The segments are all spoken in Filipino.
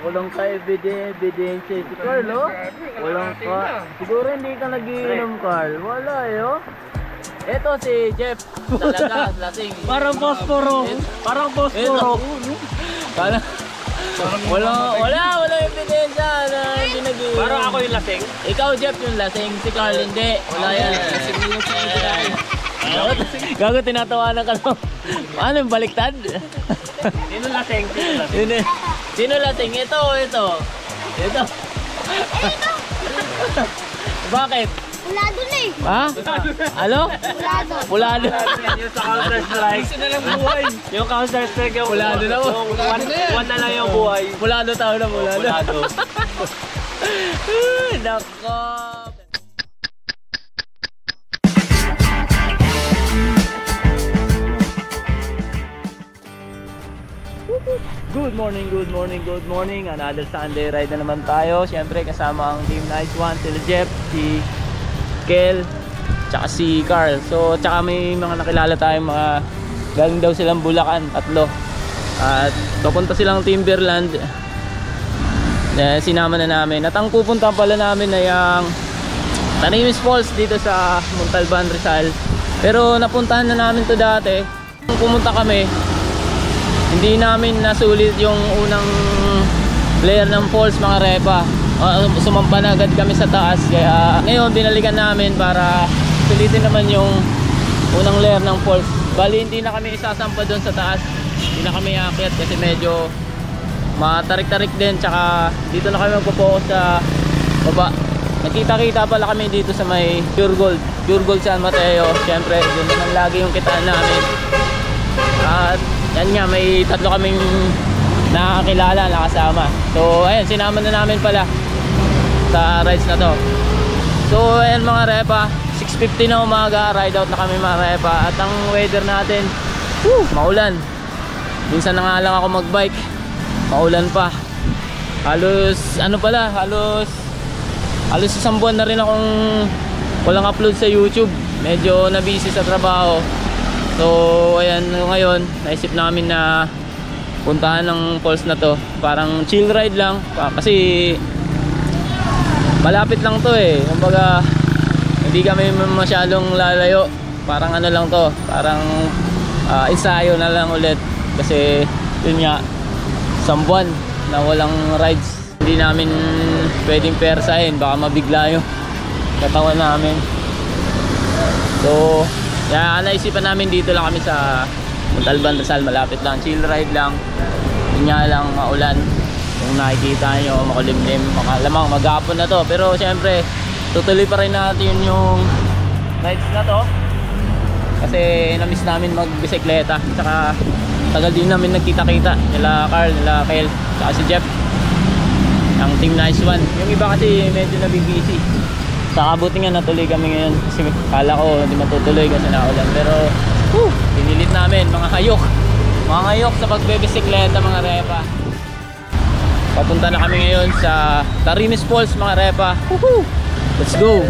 Walang ka-ebidensya si Carl, oh. Walang ka. Siguro hindi ka nagiinom, Carl. Wala, eh, oh. Eto si Jeff. Talaga, lasing. Parang posporo. Parang posporo. Wala ebidensya na hindi nagiinom. Parang ako yung lasing. Ikaw, Jeff, yung lasing. Si Carl, hindi. Wala yan. Gago, tinatawanan ka lang. Ano yung baliktad? Sino lasing? Sino lasing? Ito. Bakit? Pulado na eh. Ha? Ano? Pulado. Pulado. Yung sa Counter-Strike. Gusto na lang buhay. Yung Counter-Strike yung Pulado na mo. One na lang yung buhay. Pulado tao na, pulado. Pulado. Nako. Good morning. Another Sunday ride na naman tayo. Siyempre kasama ang Team Nice One, sila Jeff, si Kel, tsaka si Carl. So, tsaka may mga nakilala tayong mga galing daw silang Bulacan, 3. At papunta silang Timberland. Sinama na namin. At ang pupunta pala namin ay ang Tarimis Falls dito sa Montalban, Rizal. Pero napuntahan na namin to dati. Nung pumunta kami, hindi namin nasulit yung unang layer ng falls, mga repa. Sumampa na agad kami sa taas. Kaya ngayon binalikan namin para sulitin naman yung unang layer ng falls. Bali hindi na kami isasampa doon sa taas. Hindi na kami aakyat kasi medyo matarik-tarik din. Tsaka dito na kami magpo-focus sa baba. Nakita-kita pala kami dito sa may Pure Gold San Mateo. Siyempre doon naman lagi yung kitaan namin. At yan nga, may 3 kaming nakakilala, nakasama. So ayan, sinama na namin pala sa rides na to. So ayan mga repa, 6:50 na umaga, ride out na kami mga repa. At ang weather natin, maulan. Minsan na nga lang ako magbike, maulan pa. Halos isang buwan na rin akong walang upload sa YouTube. Medyo na busy sa trabaho. So ayan, ngayon naisip namin na puntahan ng falls na to. Parang chill ride lang kasi malapit lang to eh. Kumbaga hindi kami masyadong lalayo. Parang ano lang to, parang ensayo na lang ulit. Kasi yun nga, isang buwan na walang rides. Hindi namin pwedeng persahin, baka mabigla yung katawan namin. So kaya naisipan namin dito lang kami sa Montalban, Rizal. Malapit lang, chill ride lang. Yun nga lang, maulan. Kung nakikita nyo, makulimlim. Malamang maghapon na to. Pero syempre tutuloy pa rin natin yung rides na to kasi namiss namin magbisikleta. Tsaka tagal din namin nagkita-kita. Nila Carl, nila Kel, tsaka si Jeff, ang Team Nice One. Yung iba kasi medyo nabibisi. Sakabuti nga natuloy kami ngayon kasi kala ko hindi matutuloy kasi naulan. Pero pinilit namin, mga hayok sa pagbebisikleta mga repa. Papunta na kami ngayon sa Tarimis Falls mga repa. Let's go!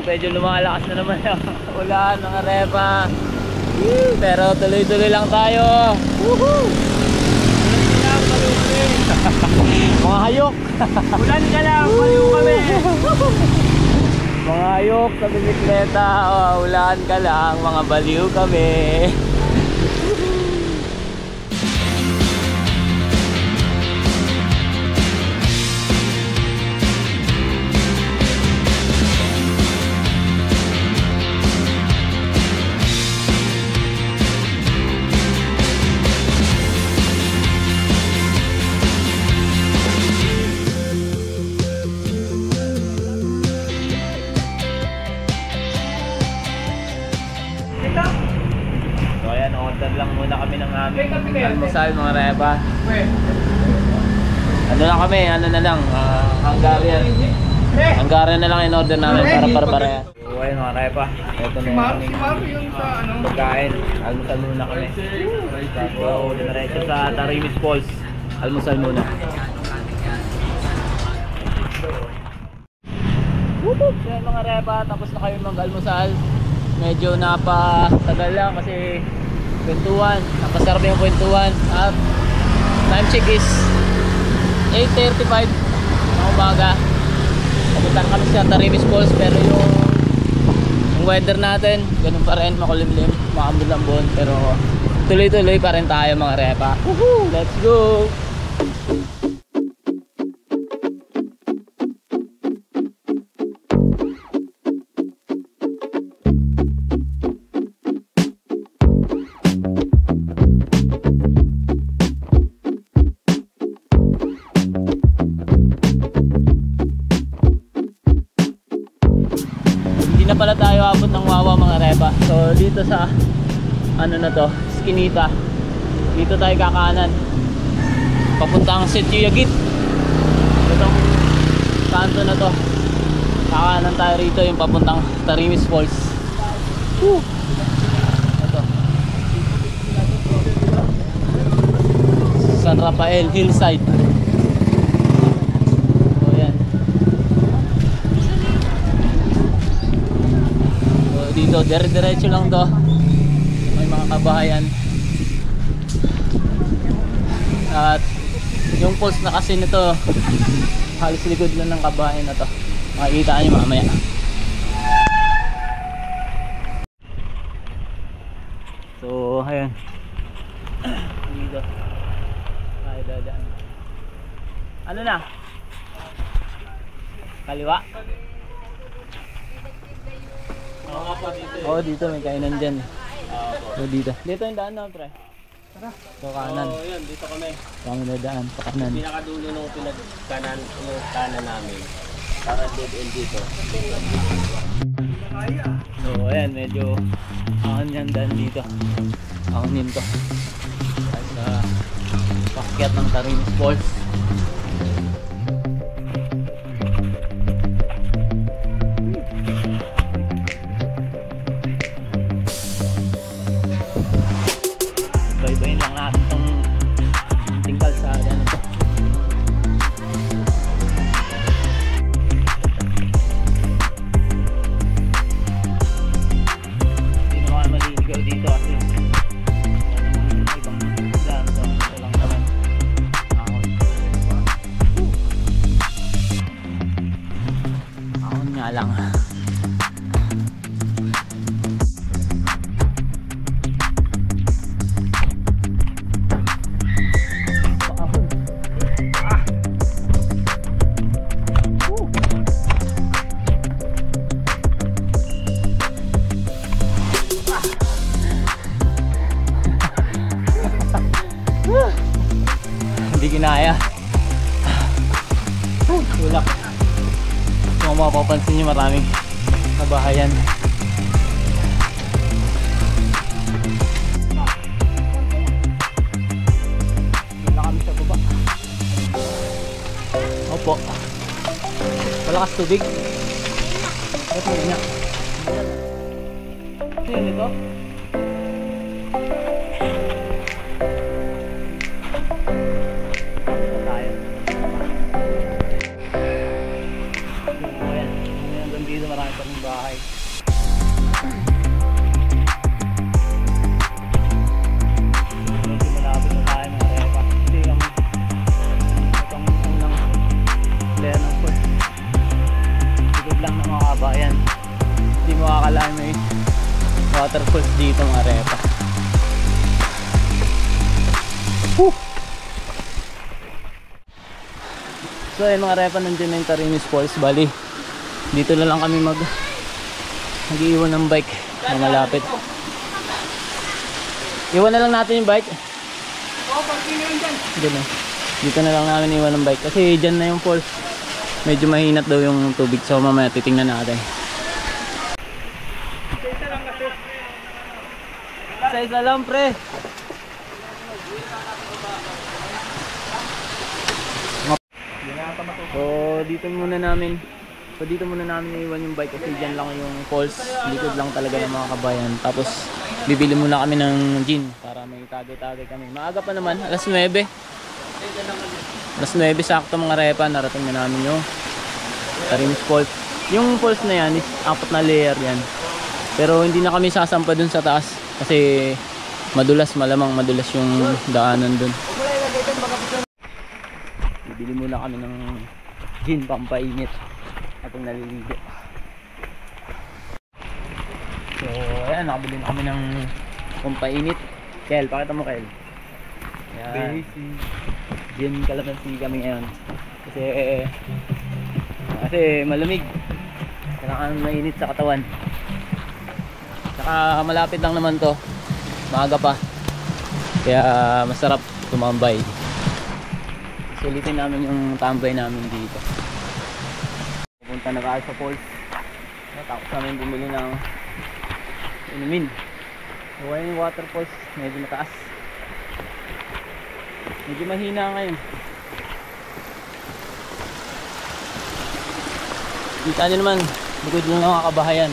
Medyo lumalakas na naman yung ulan mga repa. Pero tuloy-tuloy lang tayo. Mga hayok. Ulan ka lang, paliw kami. Mga hayok sa bisikleta. Ulan ka lang, mga baliw kami. Lang muna kami ng aming almusal mga repa. Ano na kami, ano na lang, Hungarian. Anggaran na lang in order namin para pareha. So ayun mga repa, ito na yung aming pagkain. Almusal muna kami. So diretso sa Tarimis Falls. Almusal muna. So yun mga repa, tapos na kayo mag-almusal. Medyo napatagal lang kasi kwentuhan, napasarap yung kwentuhan. At time check is 8:35 ng umaga. Papunta kami sa Tarimis Falls, pero yung weather natin ganun pa rin, makulimlim, makambulambon, pero tuloy-tuloy pa rin tayo mga repa. Woohoo! Let's go! Na pala tayo abot ng Wawa mga repa. So dito sa ano na to, Eskinita, dito tayo kakanan papuntang Sitio Yagit. Itong kanto na to, kakanan tayo rito yung papuntang Tarimis Falls. Woo! Ito San Rafael Hillside. Dito, dire-diretso lang to. May mga kabahayan. At yung falls na kasi nito, halos likod lang ng kabahayan na to. Makikita nyo mamaya. So, ayan. Dito. Ay, dadaan. Ano na? Kaliwa? Oo, dito may kainan dyan. So dito. Dito yung daan na, pre. Tara. So kanan. Oo, yun. Dito kami. Kami na daan, pa kanan. Pinakadulo nung pinagkanan namin. Para dead end dito. So ayan, medyo ahon yan daan dito. Ahonin to. At sa pakyat ng Tarimis Falls. Ibayin lang natin itong tingkal sa ano to. Hindi naman maliligaw dito kasi ibang daan to. Ito lang naman ahon. Ahon nga lang. Hindi kinaya. Tulak. Kung mapapansin nyo, maraming kabahayan. Doon na kami sa baba. Opo. Malakas tubig. Ba't mo niya? Sino ito? Marami pa rin bahay. Medyo malapit na tayo mga repa. Hindi kami itong unang layer ng falls. Sigod lang ng mga kabayan. Hindi mo akalain may waterfalls dito mga repa. So ayun mga repa, nandiyan na yung Tarimis Falls. Bali dito na lang kami mag-iwan ng bike na malapit. Iwan na lang natin yung bike. Dito na lang namin iwan ng bike kasi dyan na yung falls. Medyo mahinat daw yung tubig, so mamaya titingnan natin. Isa lang pre. So dito muna namin So dito muna namin naiwan yung bike kasi dyan lang yung falls, likod lang talaga ng mga kabayan. Tapos bibili muna kami ng gin para may tagay-tagay kami. Maaga pa naman, alas 9. Alas 9 sakto mga repa, narating na namin yung Tarimis Falls. Yung falls na yan is 4 na layer yan. Pero hindi na kami sasampa dun sa taas kasi madulas, malamang madulas yung daanan dun. Bibili muna kami ng gin pampainit atong naliligo. So ayan, nakabili na kami ng pampainit. Kel, pakita mo Kel. Ayan. Gin kalamansi kami ngayon. Kasi malamig. Kailangan mainit sa katawan. Saka malapit lang naman to. Maaga pa. Kaya masarap tumambay. Sulitin namin yung tambay namin dito. Pupunta na tayo sa falls. Tapos namin bumili ng inumin. So ayun yung waterfalls. Medyo mataas. Medyo mahina ngayon. Kita nyo naman, bukod ng mga kabahayan.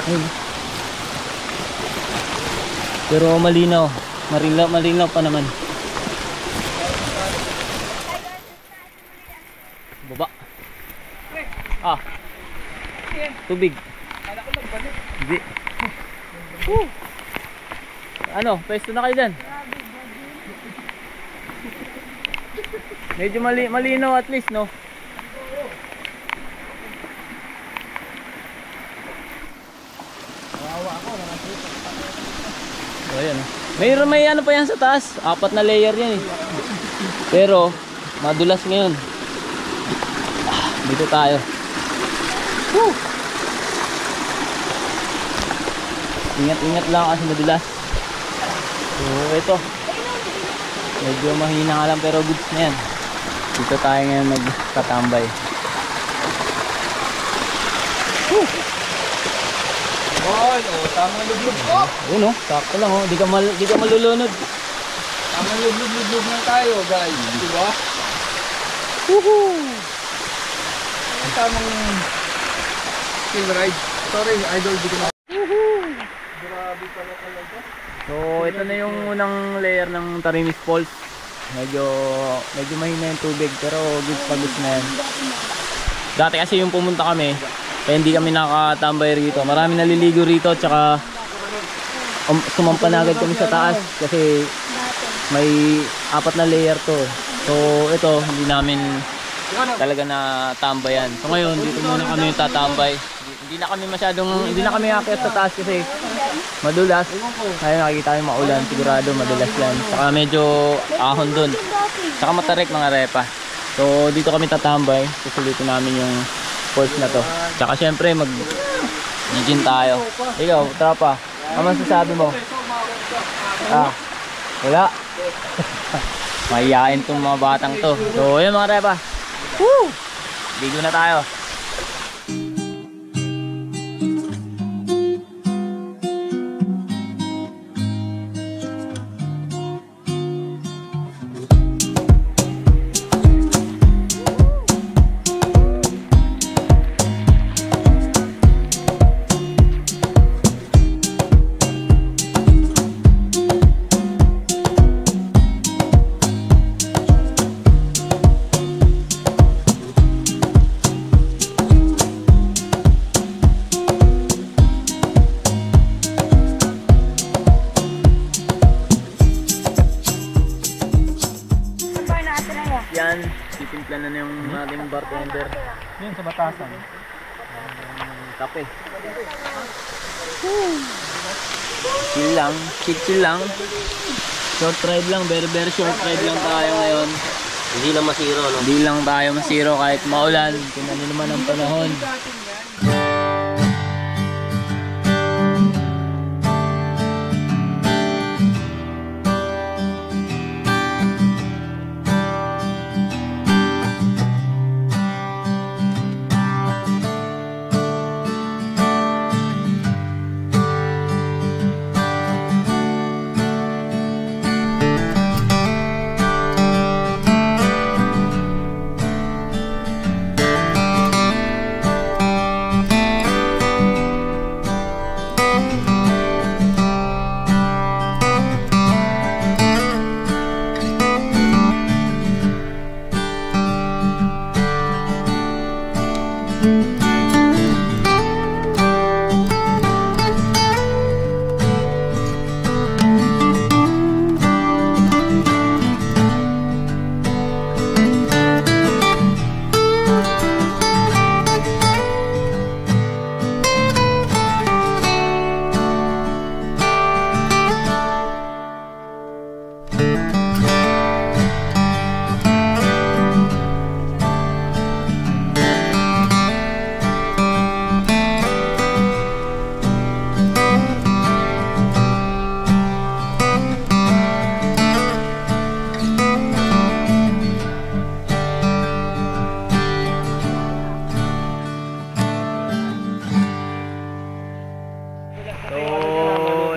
Ayun. Pero malinaw. Malinaw pa naman. Baba. Ah. Tubig. Hindi. Ano, pwesto na kayo dyan. Medyo malinaw at least, no? So, ayan. May ano pa yan sa taas. 4 na layer yan eh. Pero madulas ngayon. Dito tayo. Woo! Ingat-ingat lang kasi madulas. So ito. Medyo mahina nga lang pero goods na yan. Dito tayo ngayon magtatambay. Woo! Boy, tamang lublog po. Ayun oh, sakto lang oh. Di ka malulunod. Tamang lublog na tayo, guys. Diba? Woohoo! Ang tamang skill ride. Sorry, idol, di ko na. Grabe pala talaga. So ito na yung unang layer ng Tarimis Falls. Medyo mahina yung tubig pero goods pa goods na yan. Dati kasi yung pumunta kami, kaya hindi kami nakatambay rito. Marami naliligo rito tsaka sumampa na agad kami sa taas kasi may 4 na layer to. So ito hindi namin talaga na tambayan. So ngayon dito muna kami tatambay. Hindi na kami aakyat sa taas kasi madulas. Kaya nakikita yung maulan, sigurado madulas yan. Saka medyo ahon dun. Saka matarik mga repa. So dito kami tatambay. Susulitin namin yung falls na to. Saka syempre mag-gin tayo. Ikaw, tropa, ano masasabi mo? Wala. Mahihain tong mga batang to. So yun mga repa. Woo! Bigo na tayo. Yan, titimplan na yung ating bartender. Yun sa batasan. Kape. Chill lang, chill lang. Short ride lang, very short ride lang tayo ngayon. Hindi lang masiro, no? Hindi lang tayo masiro kahit maulan. Tingnan nyo naman ang panahon.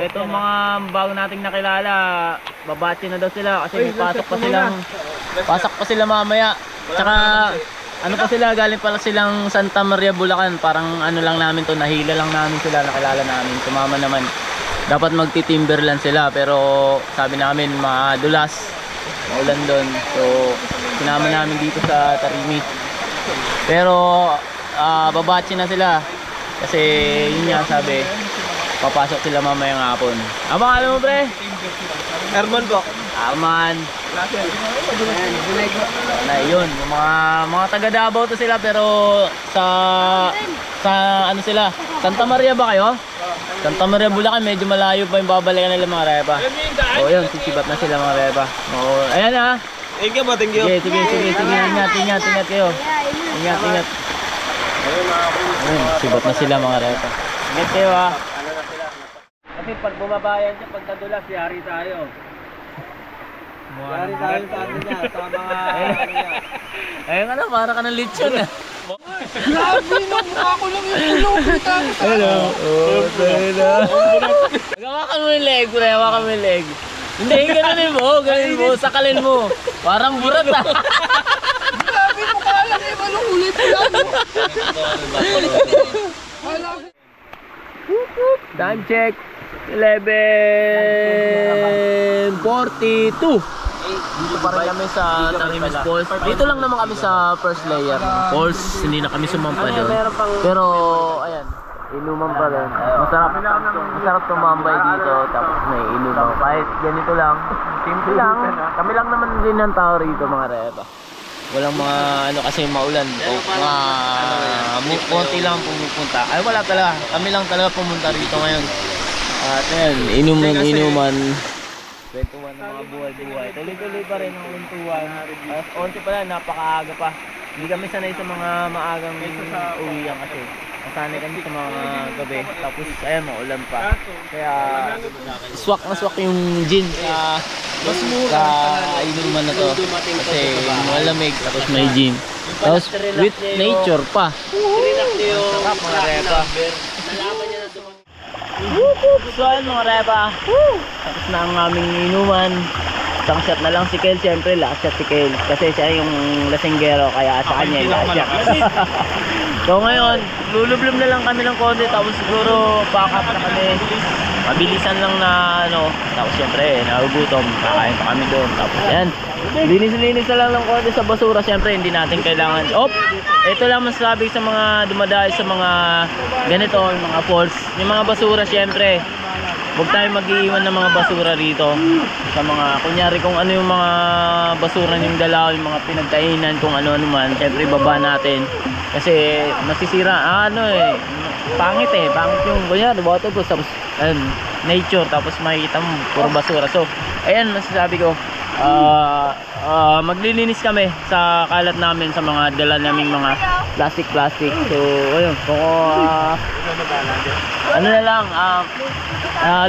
Itong mga bago nating nakilala, babachi na daw sila kasi may pasok pa sila mamaya. Tsaka ano pa sila, galing pala silang Santa Maria, Bulacan. Parang ano lang namin to, nahila lang namin sila, nakilala namin. Sumama naman. Dapat magti-timberland sila pero sabi namin madulas, maulan doon. So sinama namin dito sa Tarimi. Pero babachi na sila kasi yun nga sabi, papasok sila mamayang hapon. Abang alam mo pre? Herman po. Arman. Na yun, yung mga taga Davao to sila pero sa ano sila? Santa Maria ba kayo? Santa Maria, Bulacan, medyo malayo pa yung babalikan nila mga repa. O yun, sisibat na sila mga repa. O, ayan ha. Thank you po, thank you. Sige. Ingat kayo. Ingat. Ayun, sibat na sila mga repa. Ingat kayo ha. Kasi pag bumabayan siya, pag nadulas, yari tayo. Yari tayo sa atin niya, sa mga ano niya. Ayun ano, para ka ng lechon ah. Grabe na, mukha ko lang yung tulog. Hello. Hawakan mo yung leg, pre. Hawakan mo yung leg. Hindi, ganunin mo. Sakalin mo. Parang burat ah. Grabe, mukha lang eh. Anong ulit mo lang? Time check. 11:42. Dito pa rin kami sa Tarimis Falls. Dito lang naman kami sa first layer ng falls. Hindi na kami sumampa doon. Pero ayan, inuman pa rin. Masarap tumambay dito. Tapos may inuman. Kahit ganito lang, simple lang. Kami lang naman din ng tao rito mga repa. Walang mga ano kasi maulan. O mga konti lang pumupunta. Ay wala talaga. Kami lang talaga pumunta rito ngayon. At ayan, inuman. Kwentuhan ng mga buhay-buhay. Tuloy-tuloy pa rin ang kwentuhan. At onti pa lang, napakaaga pa. Hindi kami sanay sa mga maagang uwian kasi. Masanay kami sa mga gabi. Tapos ayan, maulan pa. Kaya swak na swak yung gin sa inuman na to. Kasi malamig tapos may gin. Tapos with nature pa. Sarap mga repa. So ayun mga repa, tapos na ang aming inuman. Isang shot na lang si Kel, siyempre last shot si Kel kasi siya yung lasinggero kaya sa kanya yung last shot. So ngayon, lulublum na lang kami ng konti tapos siguro pack up na kami. Mabilisan lang na ano, tapos siyempre nagugutom, kakain pa kami doon. Tapos yan, linis na lang ng konti sa basura. Siyempre hindi natin kailangan. Ito lang masasabi sa mga dumadayo sa mga ganito, yung mga falls. Yung mga basura siyempre, huwag tayo mag-iiwan ng mga basura rito. Sa mga, kunyari kung ano yung mga basura yung dalaw, yung mga pinagkainan, kung ano-ano man, siyempre baba natin. Kasi masisira, pangit yung, kunyari, water ko, tapos, nature, tapos makikita mo, puro basura. So, ayan, masasabi ko, maglilinis kami sa kalat namin sa mga dala naming mga plastic. So ayun, kung ano na lang,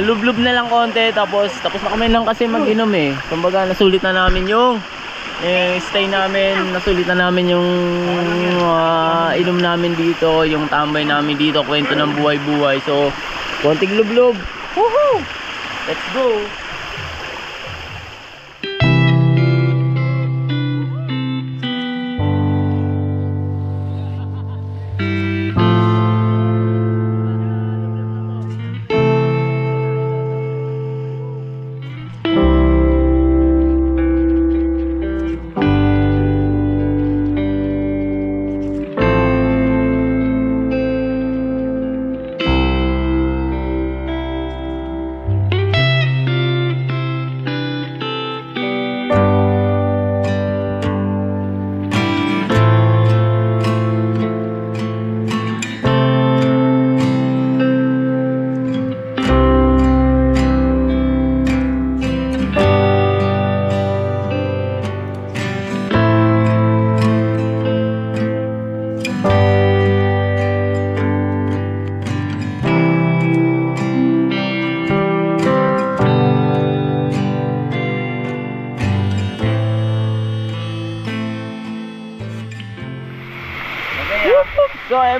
lublob na lang konti, tapos na kami lang kasi mag-inom kumbaga nasulit na namin yung stay namin, nasulit na namin yung inom namin dito, yung tambay namin dito, kwento ng buhay-buhay. So konting lublob. Woohoo! Let's go!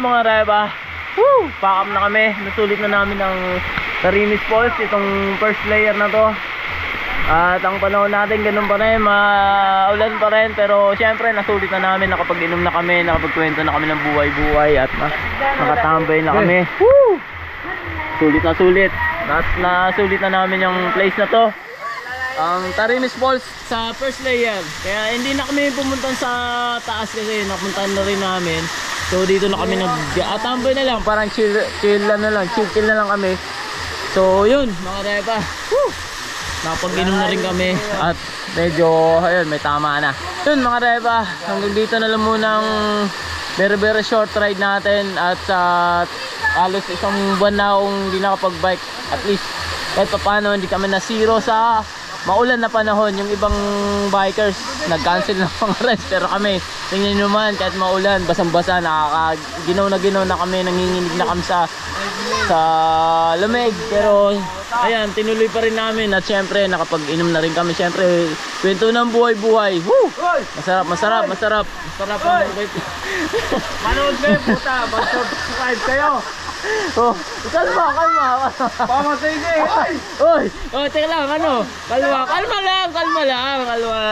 mga reba, pack up na kami. Nasulit na namin ang Tarimis Falls, itong first layer na to. At ang panahon natin ganun pa rin, maulan pa rin. Pero syempre nasulit na namin, nakapag-inom na kami, nakapagkwento na kami ng buhay-buhay. At nakatambay na kami. Sulit na sulit. At nasulit na namin yung place na to, ang Tarimis Falls sa first layer. Kaya hindi na kami pumunta sa taas kasi napuntahan na rin namin. So dito na kami tambay na lang, parang chill na lang kami. So yun mga reba, nakapag-inom na rin kami at medyo ayun, may tama na. Yun mga reba, hanggang dito na lang munang very short ride natin. At sa halos isang buwan na akong hindi nakapag-bike, at least kahit paano hindi kami na zero sa maulan na panahon. Yung ibang bikers nag-cancel na mga rides, pero kami tingnan nyo naman, kahit maulan, basang-basa, ginaw na kami, nanginginig na kami sa lamig. Pero ayan, tinuloy pa rin namin. At syempre nakapag-inom na rin kami. Syempre kwento ng buhay-buhay. Masarap ang buhay. Manood kayo puta, mag-subscribe kayo. Kalma. Pamatay na eh. Oy, teka lang, kalma lang.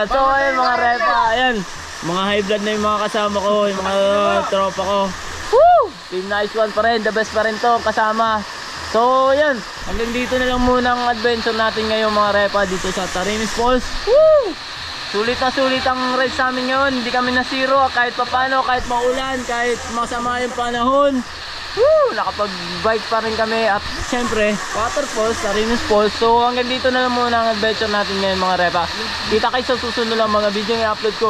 So ayun mga repa, ayan, mga high blood na yung mga kasama ko, yung mga tropa ko. Team Nice One pa rin, the best pa rin to kasama. So yan, hanggang dito na lang muna ang adventure natin ngayon mga repa, dito sa Tarimis Falls. Sulit na sulit ang ride sa amin ngayon. Hindi kami na zero kahit papano, kahit maulan, kahit masama yung panahon. Nakapag-bike pa rin kami. At syempre waterfalls, Tarimis Falls. So hanggang dito na lang muna ang adventure natin ngayon mga repa. Kita kayo sa susunod lang mga video na i-upload ko.